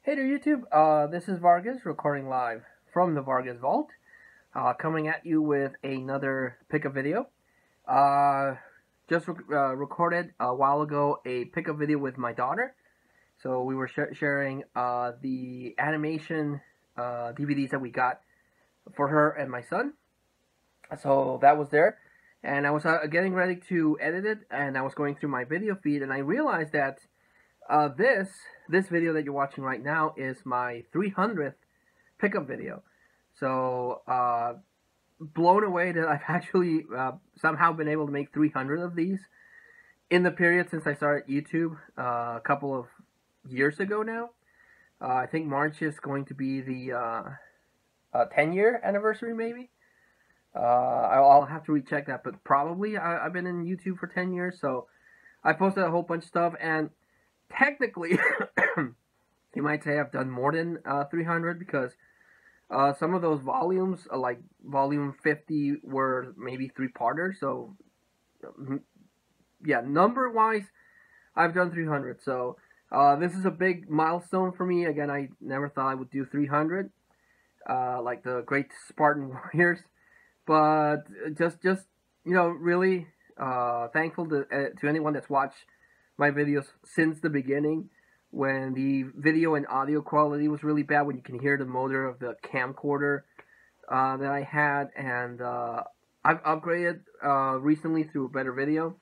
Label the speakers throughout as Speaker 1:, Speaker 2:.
Speaker 1: Hey there, YouTube. This is Vargas recording live from the Vargas Vault, coming at you with another pickup video. Just recorded a while ago a pickup video with my daughter. So we were sharing the animation DVDs that we got for her and my son. So that was there, and I was getting ready to edit it, and I was going through my video feed, and I realized that this video that you're watching right now is my 300th pickup video. So blown away that I've actually somehow been able to make 300 of these in the period since I started YouTube a couple of years ago now. I think March is going to be the 10-year anniversary, maybe. I'll have to recheck that, but probably I've been in YouTube for 10 years, so I posted a whole bunch of stuff, and technically, you might say I've done more than 300, because some of those volumes, like volume 50, were maybe 3-parters, so yeah, number-wise, I've done 300, so this is a big milestone for me. Again, I never thought I would do 300, like the great Spartan warriors, but just really thankful to anyone that's watched my videos since the beginning, when the video and audio quality was really bad, when you can hear the motor of the camcorder that I had, and I've upgraded recently through a better video.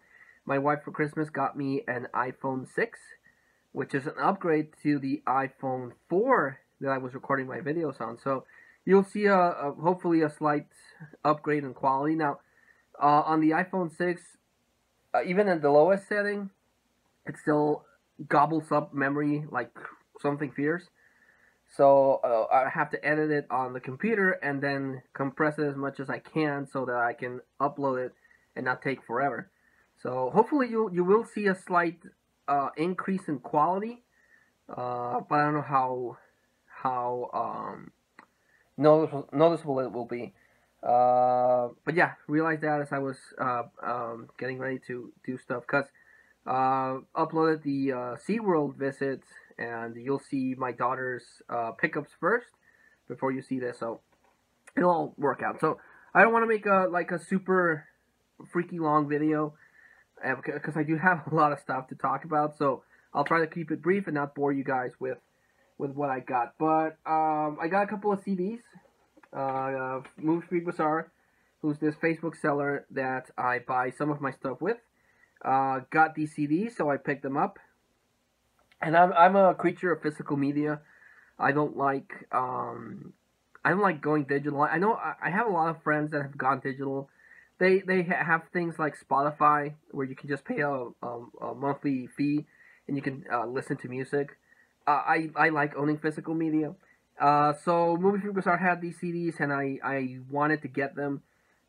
Speaker 1: My wife for Christmas got me an iPhone 6, which is an upgrade to the iPhone 4 that I was recording my videos on. So you'll see hopefully a slight upgrade in quality. Now, on the iPhone 6, even at the lowest setting, it still gobbles up memory like something fierce. So I have to edit it on the computer and then compress it as much as I can so that I can upload it and not take forever. So hopefully you will see a slight increase in quality, but I don't know how noticeable it will be. But yeah, realized that as I was getting ready to do stuff, because uploaded the SeaWorld visits, and you'll see my daughter's pickups first before you see this, so it'll all work out. So I don't want to make a super freaky long video, because I do have a lot of stuff to talk about, so I'll try to keep it brief and not bore you guys with what I got. But I got a couple of CDs. Movie Freak Bazaar, who's this Facebook seller that I buy some of my stuff with, got these CDs, so I picked them up. And I'm a creature of physical media. I don't like going digital. I know I have a lot of friends that have gone digital. They have things like Spotify, where you can just pay a monthly fee and you can listen to music. I like owning physical media. So Movie Freak Bazaar had these CDs, and I wanted to get them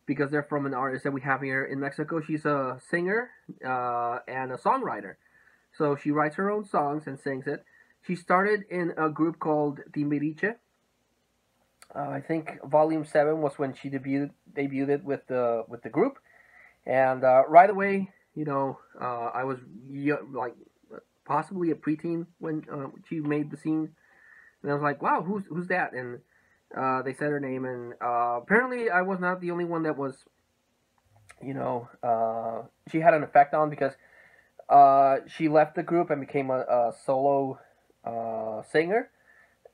Speaker 1: because they're from an artist that we have here in Mexico. She's a singer and a songwriter. So she writes her own songs and sings it. She started in a group called Timbiriche. I think Volume 7 was when she debuted it with the group. And right away, I was like possibly a preteen when she made the scene. And I was like, wow, who's that? And they said her name, and apparently I was not the only one that was, she had an effect on, because she left the group and became a solo singer,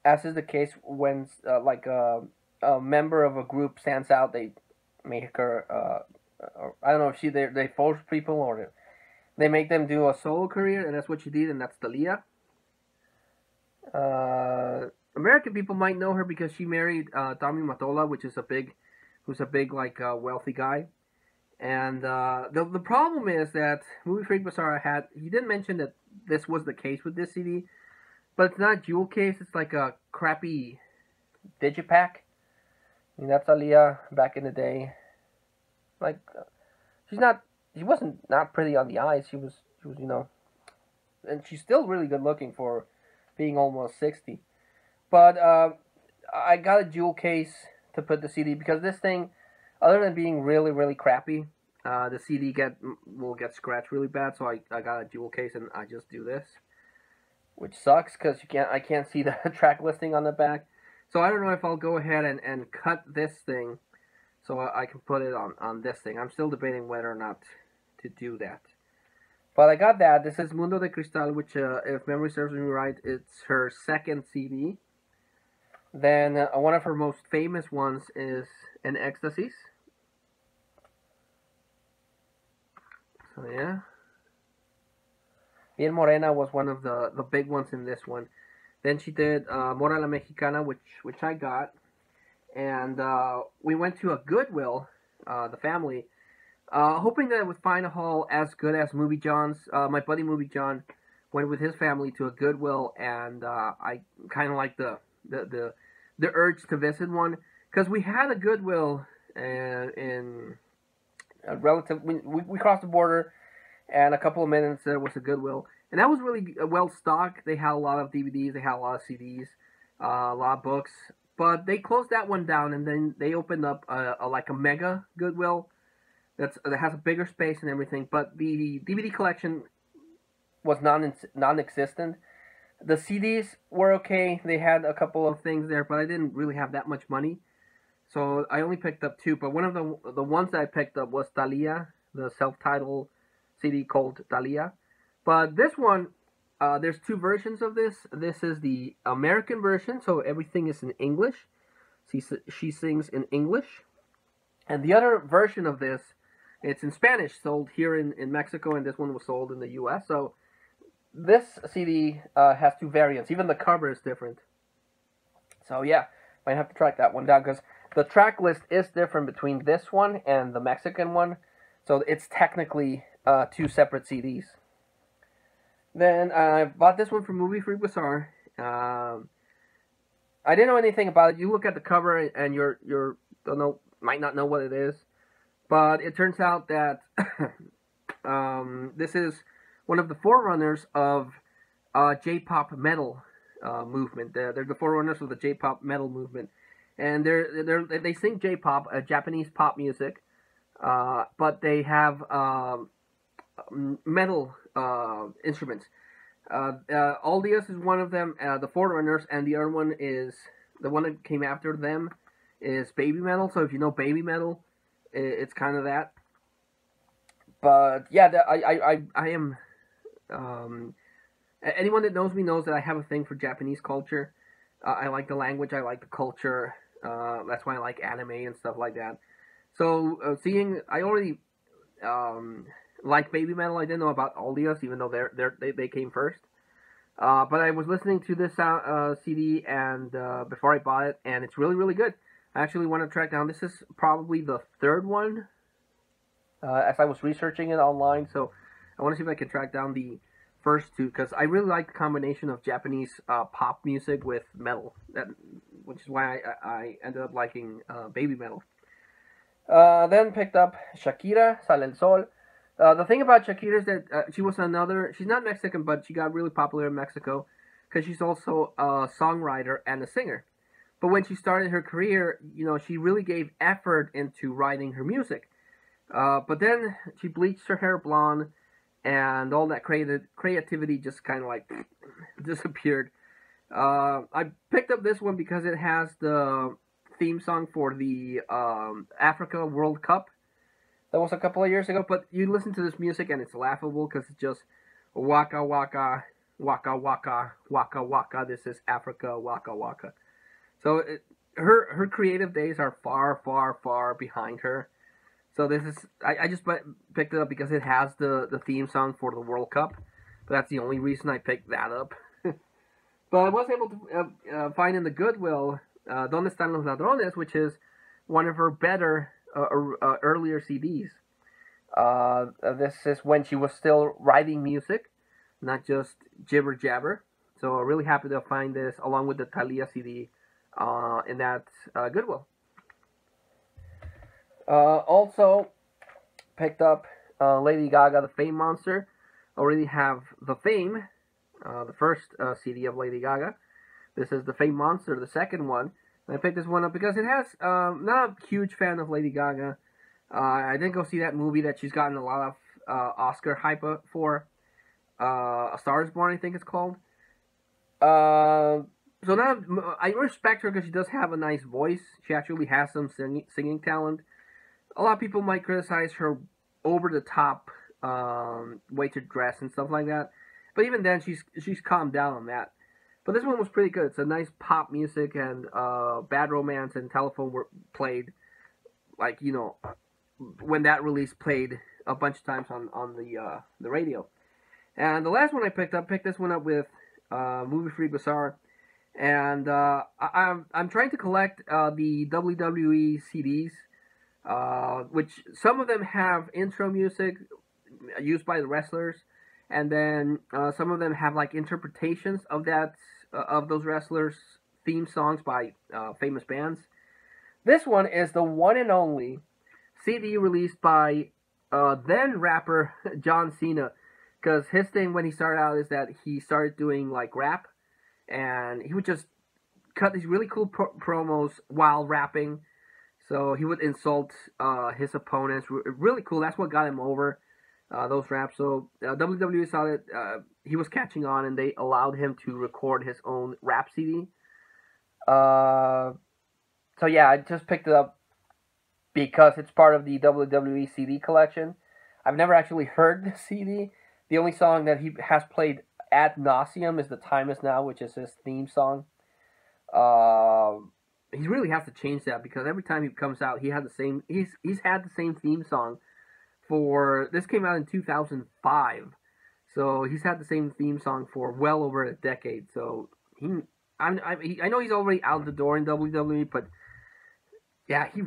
Speaker 1: as is the case when a member of a group stands out. They make her, I don't know if they force people, or they make them do a solo career, and that's what she did, and that's Talia. American people might know her because she married Tommy Mottola, who's a big wealthy guy. And the problem is that Movie Freak Bazaar he didn't mention that this was the case with this CD, but it's not a jewel case. It's like a crappy digipack. I mean, that's Aaliyah back in the day. Like, she wasn't not pretty on the eyes. She was, and she's still really good looking for being almost 60. But I got a jewel case to put the CD, because this thing, other than being really, really crappy, the CD will get scratched really bad, so I got a jewel case, and I just do this. which sucks because I can't see the track listing on the back. So I don't know if I'll go ahead and cut this thing so I can put it on this thing. I'm still debating whether or not to do that. But I got that. This is Mundo de Cristal, which, if memory serves me right, it's her second CD. Then one of her most famous ones is En Ecstasies. So yeah. Bien Morena was one of the big ones in this one. Then she did Mora la Mexicana, which I got. And we went to a Goodwill, the family, hoping that I would find a haul as good as Movie John's. My buddy Movie John went with his family to a Goodwill, and I kind of like the urge to visit one, because we had a Goodwill in a relative. We crossed the border, and a couple of minutes there was a Goodwill, and that was really well stocked. They had a lot of DVDs, they had a lot of CDs, a lot of books. But they closed that one down, and then they opened up like a mega Goodwill that has a bigger space and everything. But the DVD collection was non-existent. The CDs were okay. They had a couple of things there, but I didn't really have that much money, so I only picked up two. But one of the ones that I picked up was Thalia, the self-titled CD called Thalia. But this one, there's two versions of this. This is the American version, so everything is in English. She sings in English. And the other version of this, it's in Spanish, sold here in Mexico, and this one was sold in the US. So this CD has two variants. Even the cover is different. So yeah, might have to track that one down, because the track list is different between this one and the Mexican one. So it's technically two separate CDs. Then I bought this one from Movie Free Bazaar. I didn't know anything about it. You look at the cover and you're might not know what it is, but it turns out that this is one of the forerunners of J-pop metal movement. They're the forerunners of the J-pop metal movement, and they sing J-pop, Japanese pop music, but they have metal instruments. Aldius is one of them, the forerunners, and the other one is the one that came after them is baby metal. So if you know baby metal, it's kind of that. But yeah, I am. Anyone that knows me knows that I have a thing for Japanese culture. I like the language, I like the culture. That's why I like anime and stuff like that. So I already like baby metal. I didn't know about Aldius, even though they came first. But I was listening to this CD and before I bought it, and it's really, really good. I actually want to track down. This is probably the third one, as I was researching it online. So I want to see if I can track down the first two, because I really like the combination of Japanese pop music with metal, which is why I ended up liking baby metal. Then picked up Shakira, Sale el Sol. The thing about Shakira is that she's not Mexican, but she got really popular in Mexico because she's also a songwriter and a singer. But when she started her career, she really gave effort into writing her music. But then she bleached her hair blonde, and all that creativity just kind of like disappeared. I picked up this one because it has the theme song for the Africa World Cup. That was a couple of years ago, but you listen to this music and it's laughable because it's just waka waka, waka waka, waka waka. This is Africa, waka waka. So her creative days are far, far, far behind her. So this is I just picked it up because it has the theme song for the World Cup. But that's the only reason I picked that up. But I was able to find in the Goodwill Donde Están los Ladrones, which is one of her better earlier CDs. This is when she was still writing music, not just jibber jabber. So I'm really happy to find this along with the Thalia CD in that Goodwill. Also picked up Lady Gaga, The Fame Monster. Already have The Fame, the first CD of Lady Gaga. This is The Fame Monster, the second one. And I picked this one up because it has, not a huge fan of Lady Gaga. I didn't go see that movie that she's gotten a lot of Oscar hype for. A Star is Born, I think it's called. Uh, so now I respect her because she does have a nice voice. She actually has some singing talent. A lot of people might criticize her over the top way to dress and stuff like that, but even then she's calmed down on that. But this one was pretty good. It's a nice pop music, and Bad Romance and Telephone were played, like, when that release played a bunch of times on the radio. And the last one I picked this one up with Movie Freak Bazaar, and I'm trying to collect the WWE CDs, which some of them have intro music used by the wrestlers, and then some of them have like interpretations of those wrestlers' theme songs by famous bands. This one is the one and only CD released by then rapper John Cena, because his thing when he started out is that he started doing like rap, and he would just cut these really cool promos while rapping. So he would insult his opponents. Really cool. That's what got him over, those raps. So WWE saw that he was catching on, and they allowed him to record his own rap CD. So yeah, I just picked it up because it's part of the WWE CD collection. I've never actually heard the CD. The only song that he has played ad nauseum is "The Time Is Now," which is his theme song. He really has to change that, because every time he comes out, he had the same. He's had the same theme song for. This came out in 2005, so he's had the same theme song for well over a decade. So I know he's already out the door in WWE, but yeah, he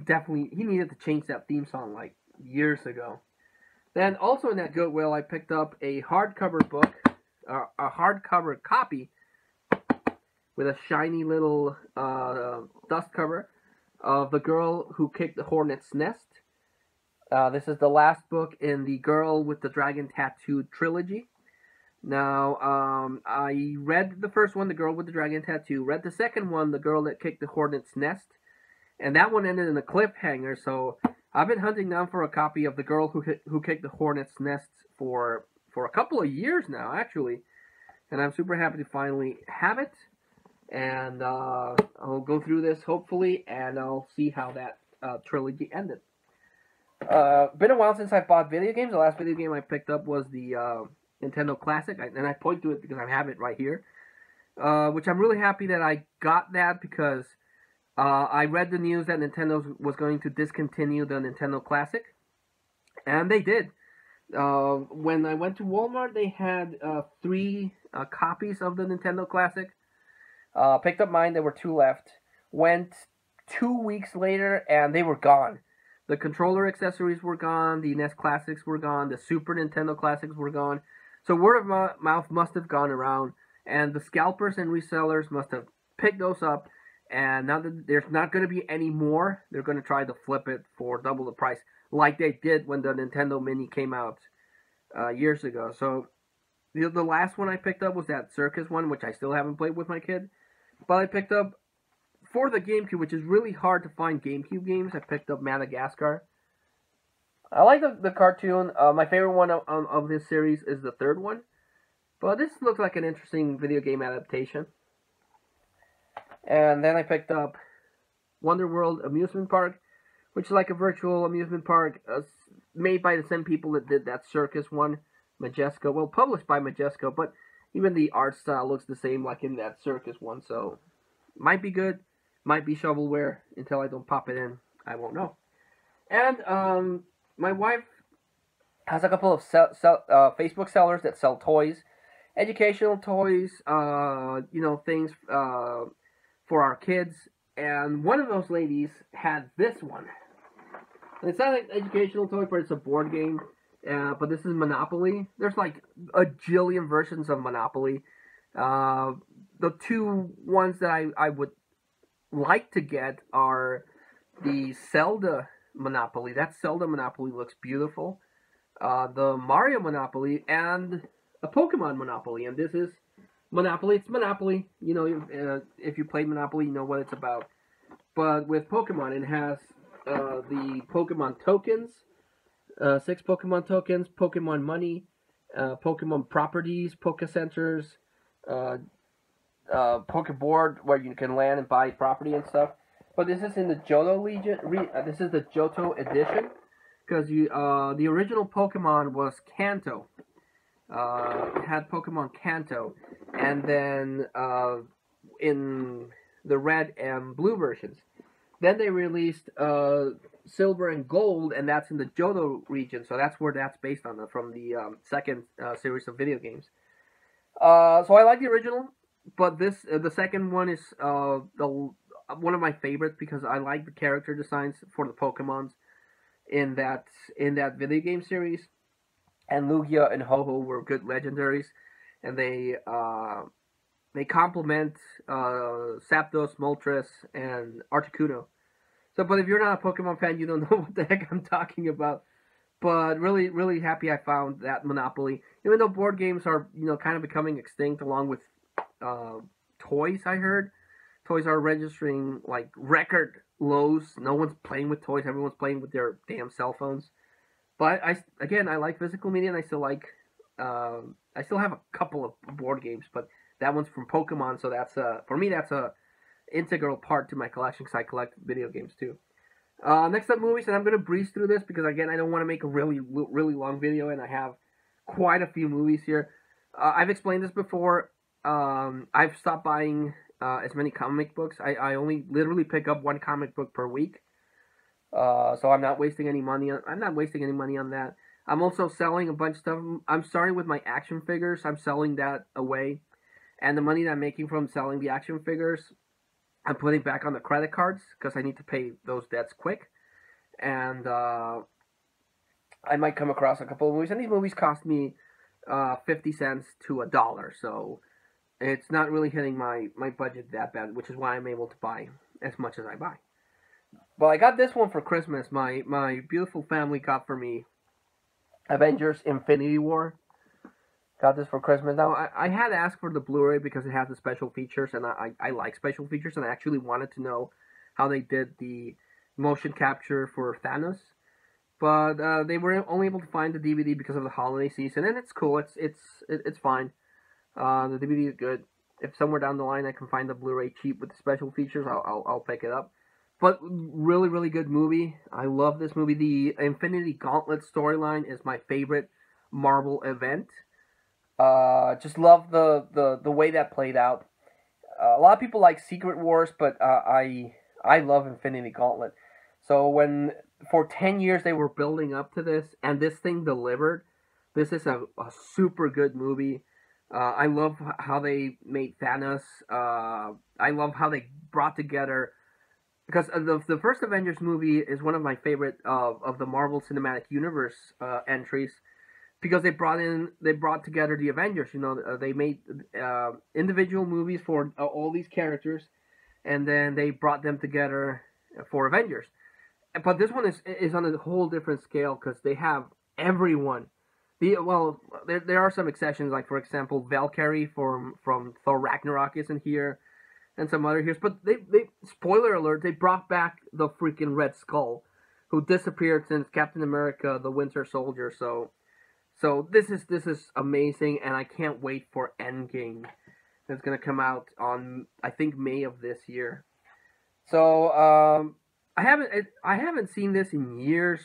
Speaker 1: needed to change that theme song like years ago. Then also in that Goodwill, I picked up a hardcover book, a hardcover copy with a shiny little dust cover of The Girl Who Kicked the Hornet's Nest. This is the last book in the Girl with the Dragon Tattoo trilogy. Now, I read the first one, The Girl with the Dragon Tattoo, read the second one, The Girl That Kicked the Hornet's Nest, and that one ended in a cliffhanger, so I've been hunting down for a copy of The Girl Who Kicked the Hornet's Nest for a couple of years now, actually, and I'm super happy to finally have it. And I'll go through this, hopefully, and I'll see how that trilogy ended. Been a while since I've bought video games. The last video game I picked up was the Nintendo Classic, and I point to it because I have it right here. Which I'm really happy that I got that, because I read the news that Nintendo was going to discontinue the Nintendo Classic, and they did. When I went to Walmart, they had 3 copies of the Nintendo Classic. Picked up mine, there were 2 left. Went 2 weeks later, and they were gone. The controller accessories were gone, the NES Classics were gone, the Super Nintendo Classics were gone. So word of mouth must have gone around, and the scalpers and resellers must have picked those up, and now that there's not going to be any more, they're going to try to flip it for double the price, like they did when the Nintendo Mini came out years ago. So the last one I picked up was that Circus one, which I still haven't played with my kid. But I picked up, for the GameCube, which is really hard to find GameCube games, I picked up Madagascar. I like the cartoon. My favorite one of this series is the 3rd one. But this looks like an interesting video game adaptation. And then I picked up Wonder World Amusement Park, which is like a virtual amusement park made by the same people that did that Circus one, Majesco. Well, published by Majesco, but even the art style looks the same like in that Circus one, so might be good, might be shovelware. Until I don't pop it in, I won't know. And my wife has a couple of Facebook sellers that sell toys, educational toys, things for our kids. And one of those ladies had this one. And it's not an educational toy, but it's a board game. But this is Monopoly. There's like a jillion versions of Monopoly. The 2 ones that I would like to get are the Zelda Monopoly. That Zelda Monopoly looks beautiful. The Mario Monopoly and a Pokemon Monopoly. And this is Monopoly. It's Monopoly. If you play Monopoly, you know what it's about. But with Pokemon, it has the Pokemon tokens. 6 Pokemon tokens, Pokemon money, Pokemon properties, Poke Centers, Pokeboard where you can land and buy property and stuff. But this is in the Johto Legion. This is the Johto edition because the original Pokemon was Kanto. It had Pokemon Kanto, and then in the red and blue versions. Then they released Silver and Gold, and that's in the Johto region. So that's where that's based on, from the second series of video games. So I like the original, but this the second one is one of my favorites because I like the character designs for the Pokemons in that video game series. And Lugia and Ho-Ho were good legendaries, and they complement Zapdos, Moltres, and Articuno. So, but if you're not a Pokemon fan, you don't know what the heck I'm talking about. But really, really happy I found that Monopoly. Even though board games are, kind of becoming extinct along with toys, I heard. Toys are registering, like, record lows. No one's playing with toys. Everyone's playing with their damn cell phones. But I like physical media, and I still have a couple of board games, but that one's from Pokemon, so for me that's a integral part to my collection because I collect video games too. Next up, movies, and I'm gonna breeze through this because again I don't want to make a really long video, and I have quite a few movies here. I've explained this before. I've stopped buying as many comic books. I only literally pick up one comic book per week. So I'm not wasting any money on that. I'm also selling a bunch of stuff. I'm starting with my action figures. I'm selling that away, and the money that I'm making from selling the action figures, I'm putting back on the credit cards because I need to pay those debts quick. And I might come across a couple of movies, and these movies cost me 50 cents to $1, so it's not really hitting my budget that bad, which is why I'm able to buy as much as I buy. Well, I got this one for Christmas. My beautiful family got for me Avengers Infinity War. Got this for Christmas. Now, I had asked for the Blu-ray because it has the special features, and I like special features, and I actually wanted to know how they did the motion capture for Thanos. But they were only able to find the DVD because of the holiday season, and it's cool. It's fine. The DVD is good. If somewhere down the line I can find the Blu-ray cheap with the special features, I'll pick it up. But really, really good movie. I love this movie. The Infinity Gauntlet storyline is my favorite Marvel event. Just love the way that played out. A lot of people like Secret Wars, but I love Infinity Gauntlet. So when for 10 years they were building up to this, and this thing delivered. This is a super good movie. I love how they made Thanos. I love how they brought together. Because the first Avengers movie is one of my favorite of the Marvel Cinematic Universe entries, because they brought together the Avengers. They made individual movies for all these characters, and then they brought them together for Avengers. But this one is on a whole different scale because they have everyone. There are some exceptions, like for example Valkyrie from Thor Ragnarok isn't here, and some other heroes. But they spoiler alert, they brought back the freaking Red Skull, who disappeared since Captain America: The Winter Soldier. So this is amazing, and I can't wait for Endgame. It's gonna come out on, I think, May of this year. So I haven't seen this in years,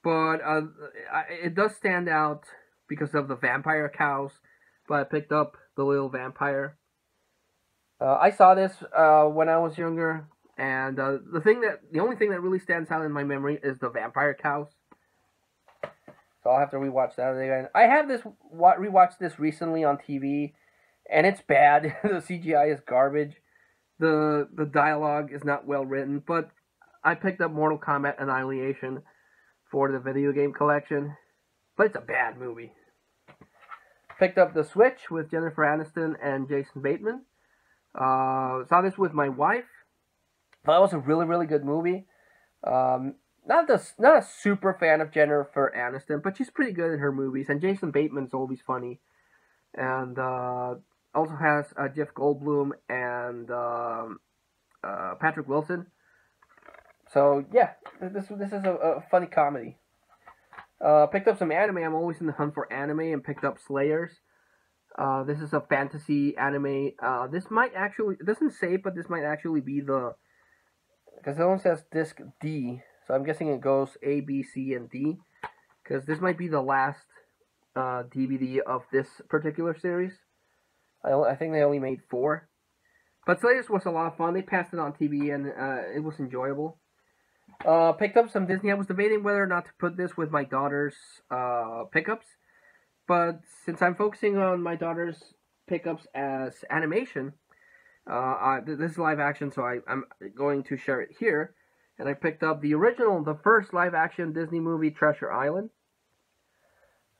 Speaker 1: but it does stand out because of the vampire cows. But I picked up the little vampire. I saw this when I was younger, and the only thing that really stands out in my memory is the vampire cows. So I'll have to rewatch that again. I have rewatched this recently on TV, and it's bad. The CGI is garbage. The dialogue is not well written, but I picked up Mortal Kombat Annihilation for the video game collection, but it's a bad movie. Picked up The Switch with Jennifer Aniston and Jason Bateman. Saw this with my wife. Thought it was a really, really good movie. Not a super fan of Jennifer Aniston, but she's pretty good in her movies, and Jason Bateman's always funny. And also has Jeff Goldblum and Patrick Wilson. So yeah, this is a funny comedy. Picked up some anime. I'm always in the hunt for anime, and picked up Slayers. This is a fantasy anime. This might actually, it doesn't say, but this might actually be the, because it only says disc D, so I'm guessing it goes A, B, C, and D, because this might be the last DVD of this particular series. I think they only made 4. But Slayers was a lot of fun. They passed it on TV, and it was enjoyable. Picked up some Disney. I was debating whether or not to put this with my daughter's pickups. But since I'm focusing on my daughter's pickups as animation, this is live action, so I'm going to share it here. And I picked up the first live action Disney movie, Treasure Island.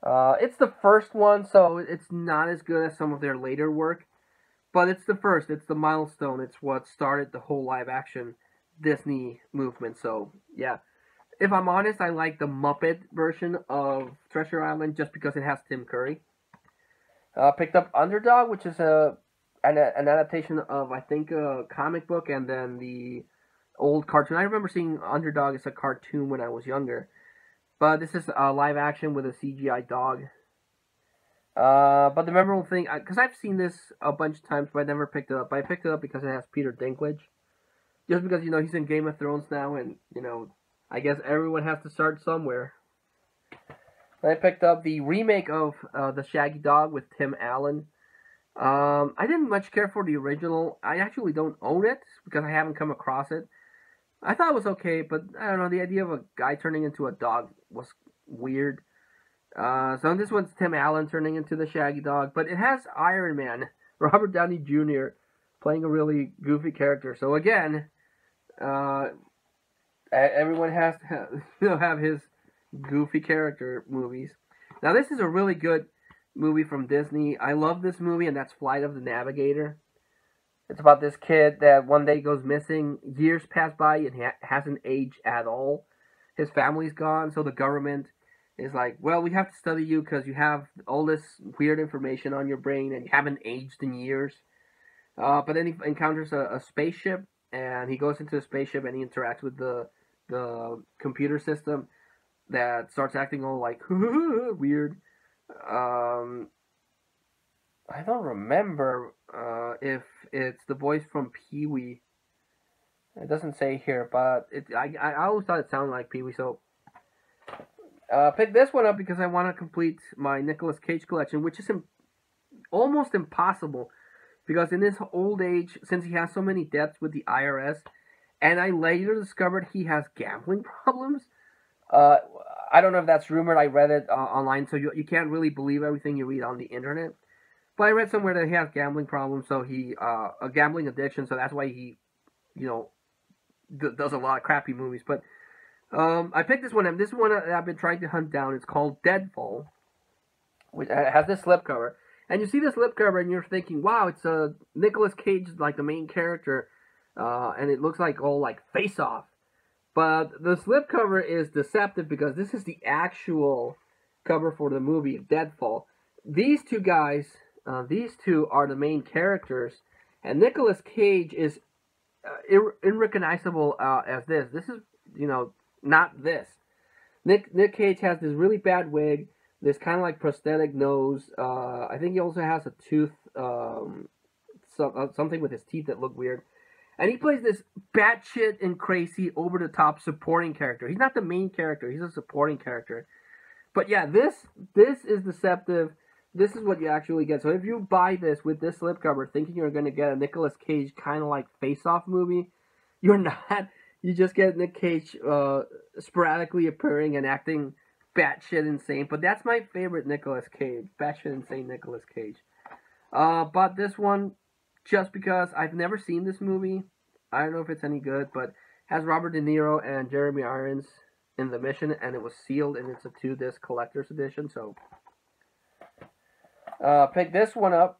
Speaker 1: It's the first one, so it's not as good as some of their later work. But it's the first. It's the milestone. It's what started the whole live action Disney movement. So, yeah. If I'm honest, I like the Muppet version of Treasure Island just because it has Tim Curry. Picked up Underdog, which is an adaptation of, I think, a comic book and then the old cartoon. I remember seeing Underdog as a cartoon when I was younger. But this is live action with a CGI dog. But the memorable thing, because I've seen this a bunch of times, but I never picked it up. But I picked it up because it has Peter Dinklage. Just because, he's in Game of Thrones now, and, I guess everyone has to start somewhere. I picked up the remake of The Shaggy Dog with Tim Allen. I didn't much care for the original. I actually don't own it, because I haven't come across it. I thought it was okay, but I don't know, the idea of a guy turning into a dog was weird. So this one's Tim Allen turning into the Shaggy Dog, but it has Iron Man, Robert Downey Jr., playing a really goofy character. So again, everyone has to have his goofy character movies. Now this is a really good movie from Disney. I love this movie, and that's Flight of the Navigator. It's about this kid that one day goes missing. Years pass by and hasn't aged at all. His family's gone, so the government is like, well, we have to study you because you have all this weird information on your brain and you haven't aged in years. But then he encounters a spaceship, and he goes into the spaceship and he interacts with the computer system that starts acting all like weird. I don't remember if it's the voice from Pee-wee. It doesn't say here, but I always thought it sounded like Pee-wee, so picked this one up because I want to complete my Nicolas Cage collection, which is almost impossible, because in his old age, since he has so many debts with the IRS, and I later discovered he has gambling problems. I don't know if that's rumored. I read it online, so you can't really believe everything you read on the internet. But I read somewhere that he has gambling problems, so a gambling addiction, so that's why he, does a lot of crappy movies. But I picked this one, and this one I've been trying to hunt down. It's called Deadfall, which has this slipcover. And you see this slipcover, and you're thinking, wow, it's Nicolas Cage, like the main character, and it looks like all like Face Off. But the slipcover is deceptive because this is the actual cover for the movie Deadfall. These two guys, these two are the main characters, and Nicolas Cage is unrecognizable as this. This is, not this. Nick Cage has this really bad wig, this kind of like prosthetic nose. I think he also has a tooth, something with his teeth that look weird. And he plays this batshit and crazy, over-the-top supporting character. He's not the main character. He's a supporting character. But yeah, this is deceptive. This is what you actually get. So if you buy this with this slipcover thinking you're going to get a Nicolas Cage kind of like Face-Off movie, you're not. You just get Nick Cage sporadically appearing and acting batshit insane. But that's my favorite Nicolas Cage. Batshit insane Nicolas Cage. Bought this one just because I've never seen this movie. I don't know if it's any good, but has Robert De Niro and Jeremy Irons in the mission, and it was sealed, and it's a 2-disc collector's edition, so picked this one up.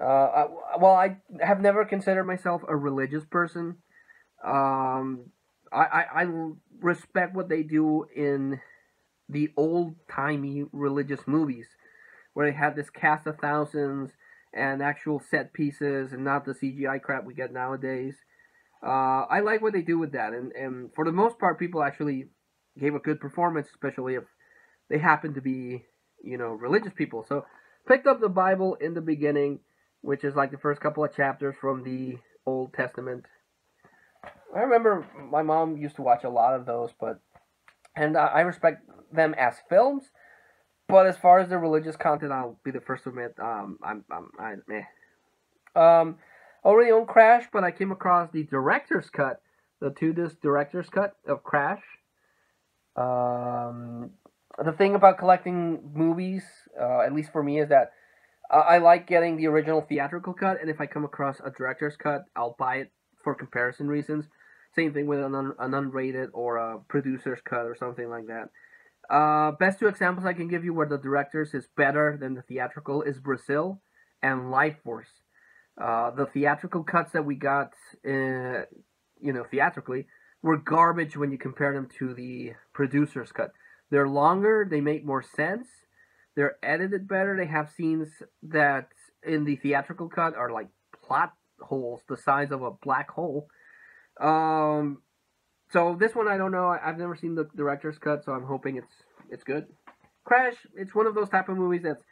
Speaker 1: I have never considered myself a religious person. I respect what they do in the old-timey religious movies, where they have this cast of thousands and actual set pieces and not the CGI crap we get nowadays. I like what they do with that, and for the most part, people actually gave a good performance, especially if they happen to be, religious people. So Picked up the Bible in the beginning, which is like the first couple of chapters from the Old Testament. I remember my mom used to watch a lot of those, and I respect them as films. But as far as the religious content, I'll be the first to admit, I meh. Already own Crash, but I came across the director's cut, the 2-disc director's cut of Crash. The thing about collecting movies, at least for me, is that I like getting the original theatrical cut, and if I come across a director's cut, I'll buy it for comparison reasons. Same thing with an unrated or a producer's cut or something like that. Best 2 examples I can give you where the director's is better than the theatrical is Brazil and Life Force. The theatrical cuts that we got, theatrically, were garbage when you compare them to the producer's cut. They're longer, they make more sense, they're edited better, they have scenes that in the theatrical cut are like plot holes the size of a black hole. So this one I don't know. I've never seen the director's cut, so I'm hoping it's good. Crash, it's one of those type of movies that's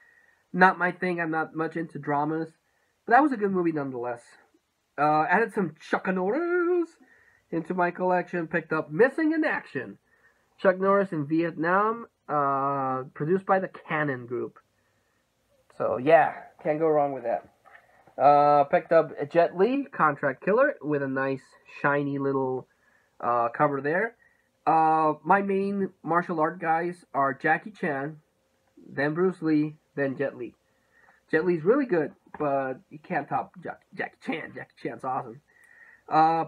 Speaker 1: not my thing. I'm not much into dramas, but that was a good movie nonetheless. Added some Chuck Norris into my collection. Picked up Missing in Action, Chuck Norris in Vietnam, produced by the Cannon Group. So yeah, can't go wrong with that. Picked up Jet Li, Contract Killer, with a nice shiny little cover there. My main martial art guys are Jackie Chan, then Bruce Lee, then Jet Li. Jet Li's really good, but you can't top Jackie Chan. Jackie Chan's awesome.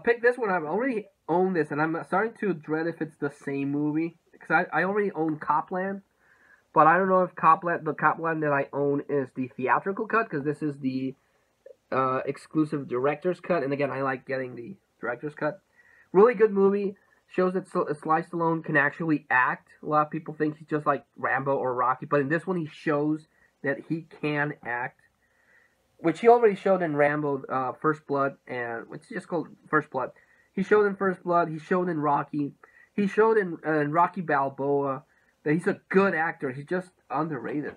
Speaker 1: Pick this one. I've already owned this, and I'm starting to dread if it's the same movie, because I already own Copland, but I don't know if the Copland that I own is the theatrical cut, because this is the exclusive director's cut, and again, I like getting the director's cut. Really good movie. Shows that Sly Stallone can actually act. A lot of people think he's just like Rambo or Rocky, but in this one he shows that he can act, which he already showed in Rambo First Blood, and which is just called First Blood. He showed in First Blood. He showed in Rocky. He showed in Rocky Balboa that he's a good actor. He's just underrated.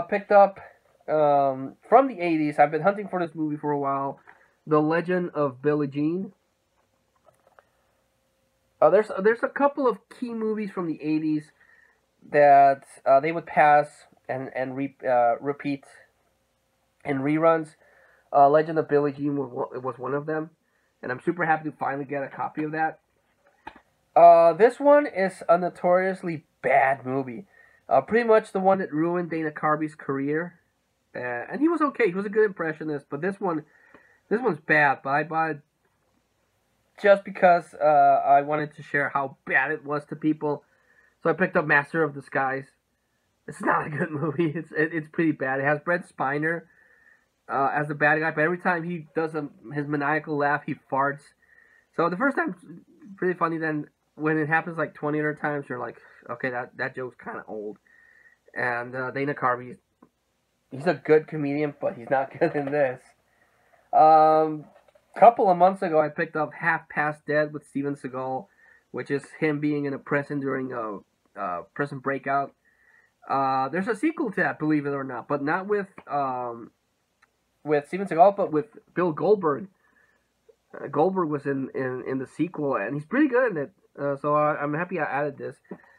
Speaker 1: Picked up from the 80s. I've been hunting for this movie for a while. The Legend of Billie Jean. There's a couple of key movies from the 80s that they would pass and repeat in reruns. Legend of Billie Jean was one of them, and I'm super happy to finally get a copy of that. This one is a notoriously bad movie. Pretty much the one that ruined Dana Carvey's career. And he was okay. He was a good impressionist, but this one's bad. But I bought it just because I wanted to share how bad it was to people. So I picked up Master of Disguise. It's not a good movie. It's pretty bad. It has Brent Spiner as the bad guy, but every time he does his maniacal laugh, he farts. So the first time, it's pretty funny. Then when it happens like 20 other times, you're like, okay, that joke's kind of old. And Dana Carvey, he's a good comedian, but he's not good in this. Couple of months ago, I picked up Half Past Dead with Steven Seagal, which is him being in a prison during a prison breakout. There's a sequel to that, believe it or not, but not with Steven Seagal, but with Bill Goldberg. Goldberg was in the sequel, and he's pretty good in it. So I'm happy I added this.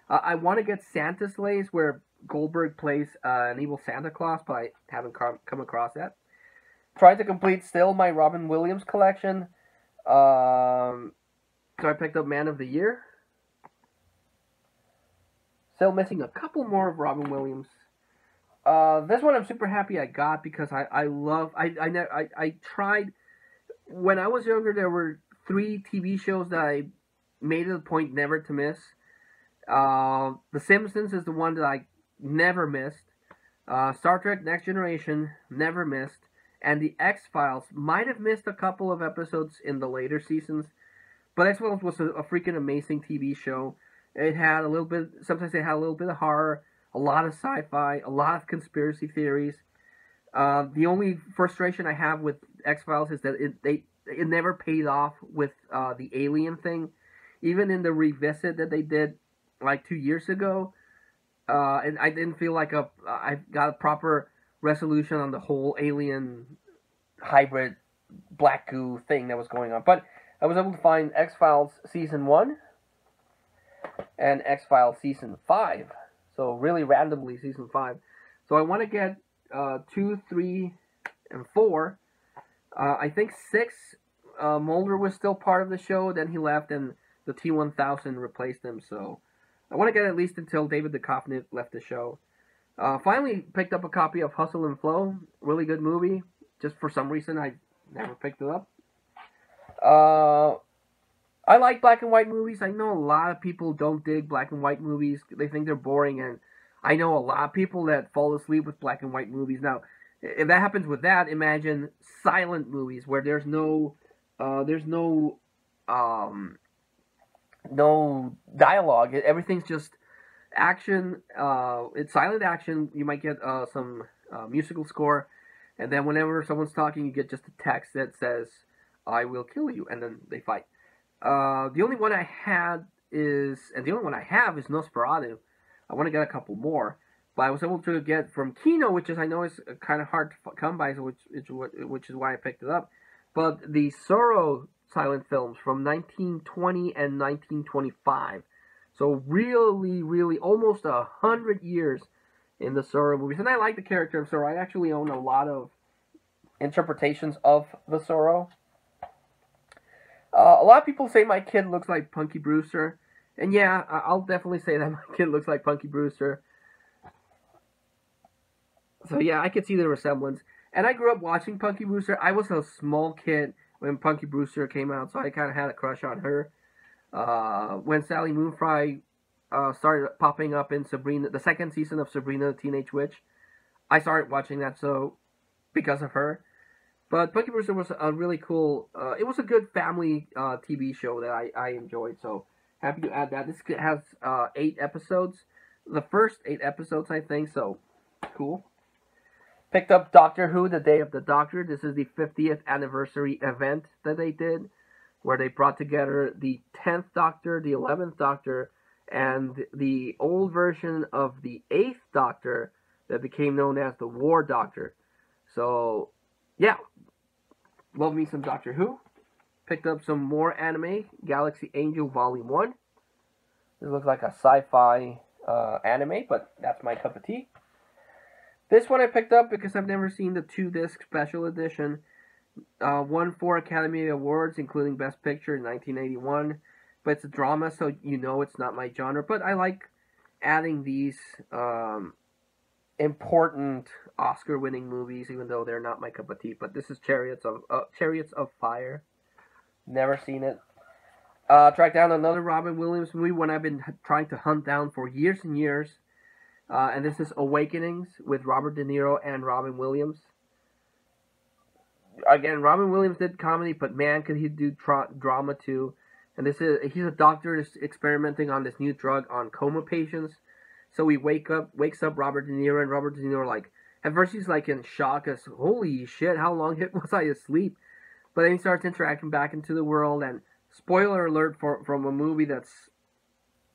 Speaker 1: I want to get Santa Sleighs, where Goldberg plays an evil Santa Claus, but I haven't come across that. Tried to complete still my Robin Williams collection. So I picked up Man of the Year. Still missing a couple more of Robin Williams. This one I'm super happy I got because I tried. When I was younger, there were 3 TV shows that I made it a point never to miss. The Simpsons is the one that I never missed. Star Trek Next Generation, never missed. And the X-Files might have missed a couple of episodes in the later seasons. But X-Files was a freaking amazing TV show. It had sometimes it had a little bit of horror, a lot of sci-fi, a lot of conspiracy theories. The only frustration I have with X-Files is that it never paid off with the alien thing. Even in the revisit that they did like 2 years ago, and I didn't feel like I got a proper resolution on the whole alien hybrid black goo thing that was going on. But I was able to find X-Files Season 1 and X-Files Season 5. So really randomly Season 5. So I want to get 2, 3, and 4. I think 6, Mulder was still part of the show. Then he left and the T-1000 replaced him. So I want to get at least until David Duchovny left the show. Finally picked up a copy of Hustle and Flow. Really good movie. Just for some reason I never picked it up. I like black and white movies. I know a lot of people don't dig black and white movies. They think they're boring, and I know a lot of people that fall asleep with black and white movies. Now, if that happens with that, imagine silent movies where there's no no dialogue. Everything's just action. It's silent action. You might get some musical score, and then whenever someone's talking, you get just a text that says, "I will kill you," and then they fight. The only one I had is, and the only one I have is Nosferatu. I want to get a couple more, but I was able to get from Kino, which is I know is kind of hard to come by, so which is why I picked it up. But the Zorro silent films from 1920 and 1925, so really almost 100 years in the Zorro movies, and I like the character of Zorro. I actually own a lot of interpretations of the Zorro. A lot of people say my kid looks like Punky Brewster. And yeah, I'll definitely say that my kid looks like Punky Brewster. So yeah, I could see the resemblance. And I grew up watching Punky Brewster. I was a small kid when Punky Brewster came out, so I kind of had a crush on her. When Sally Moonfry started popping up in Sabrina, the second season of Sabrina the Teenage Witch, I started watching that because of her. But Punky Brewster was a really cool, it was a good family TV show that I enjoyed, so happy to add that. This has 8 episodes, the first 8 episodes, I think, so cool. Picked up Doctor Who, The Day of the Doctor. This is the 50th anniversary event that they did, where they brought together the 10th Doctor, the 11th Doctor, and the old version of the 8th Doctor that became known as the War Doctor. So, yeah, love me some Doctor Who. Picked up some more anime, Galaxy Angel Volume 1. This looks like a sci-fi anime, but that's my cup of tea. This one I picked up because I've never seen the 2-disc special edition. Won 4 Academy Awards, including Best Picture in 1981. But it's a drama, so you know it's not my genre. But I like adding these important Oscar-winning movies, even though they're not my cup of tea. But this is Chariots of Fire. Never seen it. Tracked down another Robin Williams movie, one I've been trying to hunt down for years and years. And this is Awakenings with Robert De Niro and Robin Williams. Again, Robin Williams did comedy, but man, could he do drama too. And he's a doctor that's experimenting on this new drug on coma patients. So he wakes up Robert De Niro, and Robert De Niro, like, at first he's like in shock as, holy shit, how long was I asleep? But then he starts interacting back into the world, and spoiler alert from a movie that's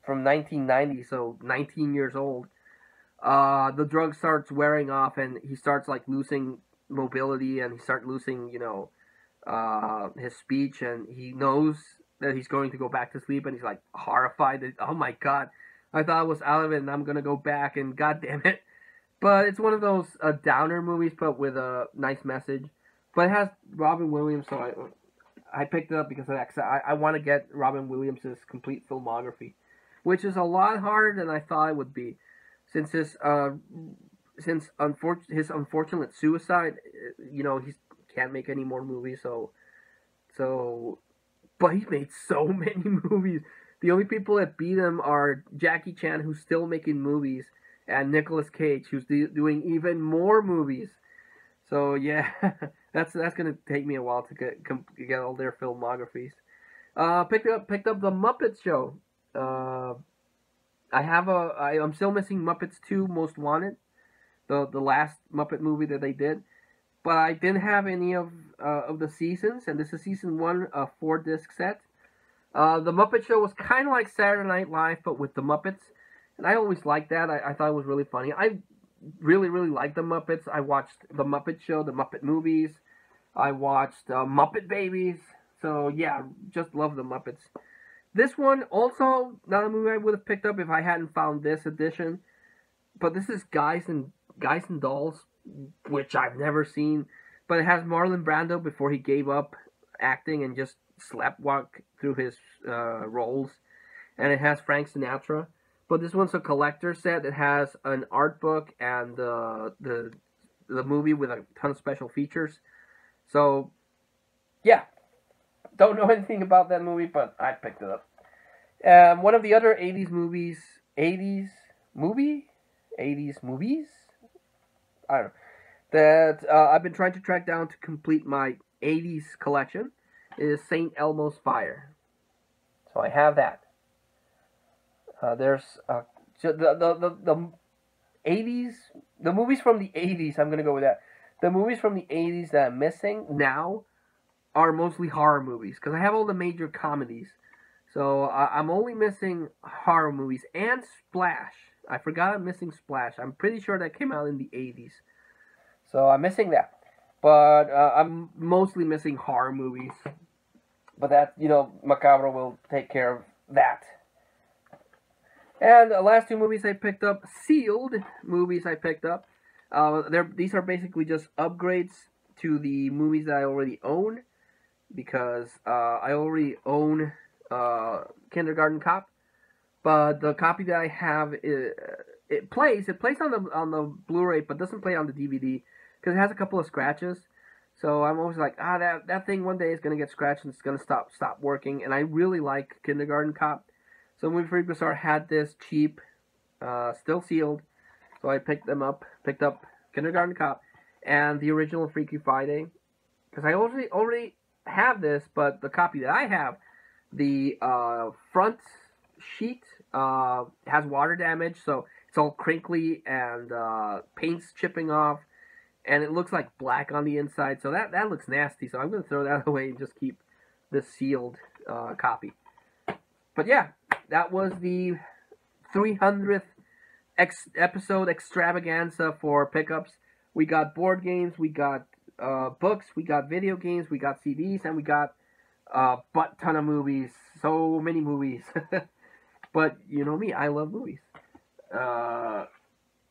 Speaker 1: from 1990, so 19 years old. The drug starts wearing off, and he starts like losing mobility, and he starts losing, his speech, and he knows that he's going to go back to sleep, and he's like horrified that, oh my god, I thought I was out of it, and I'm gonna go back, and god damn it. But it's one of those downer movies, but with a nice message. But it has Robin Williams, so I picked it up because of that. I want to get Robin Williams' complete filmography, which is a lot harder than I thought it would be. Since his unfortunate suicide, he can't make any more movies. But he's made so many movies. The only people that beat him are Jackie Chan, who's still making movies, and Nicolas Cage, who's doing even more movies. So yeah, that's gonna take me a while to get all their filmographies. Picked up the Muppet Show. I'm still missing Muppets 2 Most Wanted, the last Muppet movie that they did, but I didn't have any of the seasons, and this is season 1, a 4-disc set. The Muppet Show was kind of like Saturday Night Live, but with the Muppets. And I always liked that. I thought it was really funny. I really, really like the Muppets. I watched The Muppet Show, the Muppet movies. I watched Muppet Babies. So yeah, just love the Muppets. This one also not a movie I would have picked up if I hadn't found this edition. But this is Guys and Dolls, which I've never seen. But it has Marlon Brando before he gave up acting and just sleptwalk through his roles, and it has Frank Sinatra. But this one's a collector set. It has an art book and the movie with a ton of special features. So yeah, don't know anything about that movie, but I picked it up. One of the other 80s movies, 80s movie, 80s movies. I don't know that I've been trying to track down to complete my 80s collection is St. Elmo's Fire. So I have that. There's the 80s, the movies from the 80s, I'm going to go with that. The movies from the 80s that I'm missing now are mostly horror movies, because I have all the major comedies. So I'm only missing horror movies and Splash. I forgot I'm missing Splash. I'm pretty sure that came out in the 80s. So I'm missing that. But I'm mostly missing horror movies. But that, Macabro will take care of that. And the last two movies I picked up, sealed movies I picked up. These are basically just upgrades to the movies that I already own. Because I already own Kindergarten Cop. But the copy that I have, it plays on the Blu-ray, but doesn't play on the DVD. Because it has a couple of scratches. So I'm always like, that thing one day is going to get scratched and it's going to stop working. And I really like Kindergarten Cop. So Movie Freak Bazaar had this cheap, still sealed. So I picked up Kindergarten Cop and the original Freaky Friday. Because I already have this, but the copy that I have, the front sheet has water damage. So it's all crinkly and paint's chipping off. And it looks like black on the inside, so that looks nasty. So I'm going to throw that away and just keep the sealed copy. But yeah, that was the 300th episode extravaganza for pickups. We got board games, we got books, we got video games, we got CDs, and we got a butt ton of movies. So many movies. But you know me, I love movies.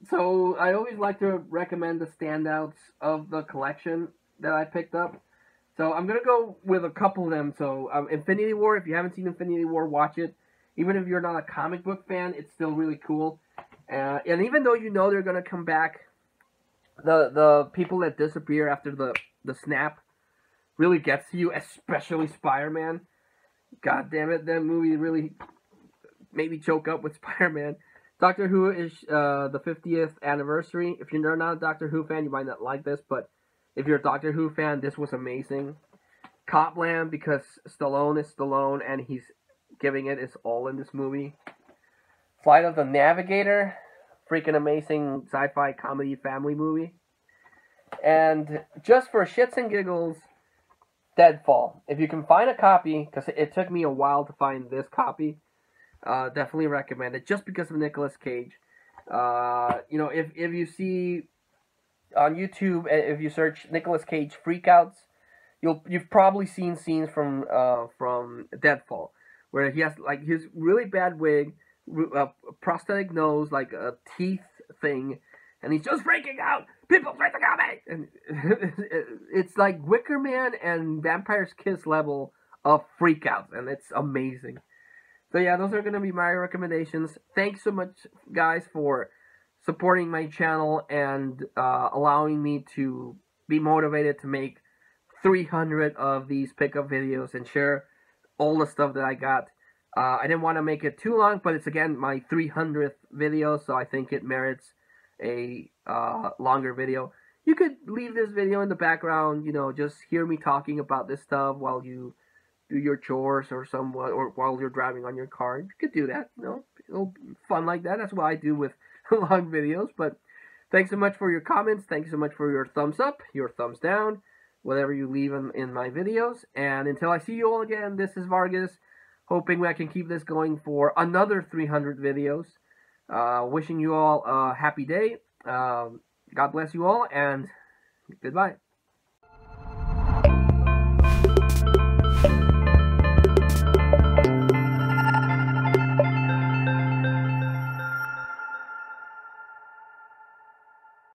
Speaker 1: So I always like to recommend the standouts of the collection that I picked up. So I'm going to go with a couple of them. So Infinity War, if you haven't seen Infinity War, watch it. Even if you're not a comic book fan, it's still really cool. And even though you know they're going to come back, the people that disappear after the snap really gets to you, especially Spider-Man. God damn it, that movie really made me choke up with Spider-Man. Doctor Who is the 50th anniversary. If you're not a Doctor Who fan, you might not like this, but if you're a Doctor Who fan, this was amazing. Copland, because Stallone is Stallone, and he's giving it his all in this movie. Flight of the Navigator, freaking amazing sci-fi comedy family movie. And just for shits and giggles, Deadfall. If you can find a copy, because it took me a while to find this copy, definitely recommend it, just because of Nicolas Cage. If you see on YouTube, if you search Nicolas Cage freakouts, you've probably seen scenes from Deadfall, where he has like his really bad wig, a prosthetic nose, like a teeth thing, and he's just freaking out. People freaking out me, and it's like Wicker Man and Vampire's Kiss level of freakouts, and it's amazing. So yeah, those are going to be my recommendations. Thanks so much, guys, for supporting my channel and allowing me to be motivated to make 300 of these pickup videos and share all the stuff that I got. I didn't want to make it too long, but it's, again, my 300th video, so I think it merits a longer video. You could leave this video in the background, just hear me talking about this stuff while you do your chores or while you're driving on your car. You could do that, it'll be fun like that. That's what I do with long videos. But thanks so much for your comments. Thanks so much for your thumbs up, your thumbs down, whatever you leave in my videos. And until I see you all again, this is Vargas, hoping I can keep this going for another 300 videos. Wishing you all a happy day. God bless you all, and goodbye.